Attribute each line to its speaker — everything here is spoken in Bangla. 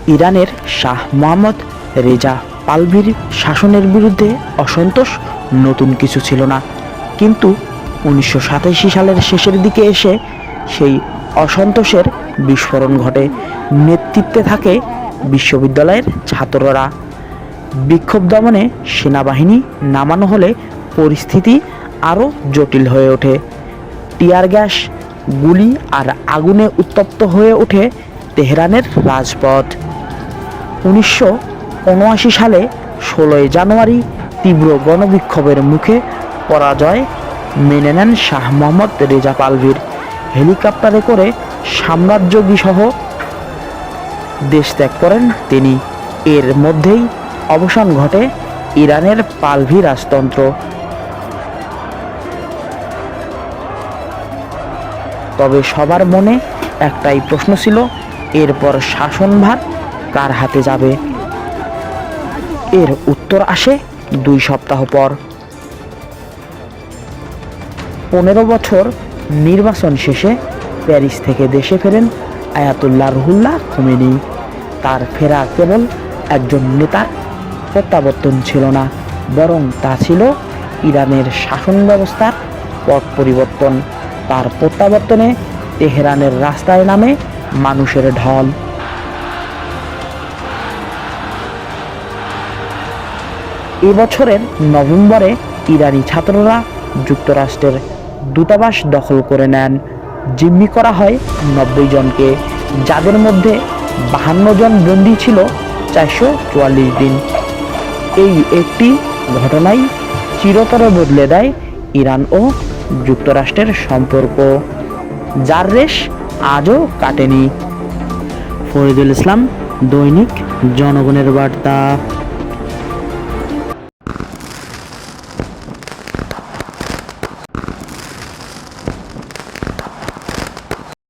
Speaker 1: ইরানের শাহ মোহাম্মদ রেজা পাহলভির শাসনের বিরুদ্ধে অসন্তোষ নতুন কিছু ছিল না, কিন্তু 1987 সালের শেষের দিকে এসে সেই অসন্তোষের বিস্ফোরণ ঘটে। নেতৃত্বে থাকে বিশ্ববিদ্যালয়ের ছাত্ররা। বিক্ষোভ দমনে সেনাবাহিনী নামানো হলে পরিস্থিতি আরও জটিল হয়ে ওঠে। টিয়ার গ্যাস, গুলি আর আগুনে উত্তপ্ত হয়ে ওঠে তেহরানের রাজপথ। 1979 সালে 16 জানুয়ারি তীব্র গণবিক্ষোভের মুখে পরাজয় মেনে নেন শাহ মোহাম্মদ রেজা পাহলভির। হেলিকপ্টারে করে সাম্রাজ্যসহ দেশ ত্যাগ করেন তিনি। এর মধ্যেই অবসান ঘটে ইরানের পাহলভি রাজতন্ত্র। তবে সবার মনে একটাই প্রশ্ন ছিল, এরপর শাসনভার কার হাতে যাবে? এর উত্তর আসে 2 সপ্তাহ পর। 15 বছর নির্বাচন শেষে প্যারিস থেকে দেশে ফেরেন আয়াতুল্লাহ রুহুল্লাহ খোমেনি। তার ফেরা কেবল একজন নেতার প্রত্যাবর্তন ছিল না, বরং তা ছিল ইরানের শাসন ব্যবস্থার পট পরিবর্তন। তার প্রত্যাবর্তনে তেহরানের রাস্তায় নামে মানুষের ঢল। এবছরের নভেম্বরে ইরানি ছাত্ররা যুক্তরাষ্ট্রের দূতাবাস দখল করে নেন। জিম্মি করা হয় 90 জনকে, যাদের মধ্যে 52 জন বন্দী ছিল 444 দিন। এই একটি ঘটনাই চিরতরে বদলে দেয় ইরান ও যুক্তরাষ্ট্রের সম্পর্ক, যার রেশ আজও কাটেনি। ফরিদুল ইসলাম, দৈনিক জনগণের বার্তা।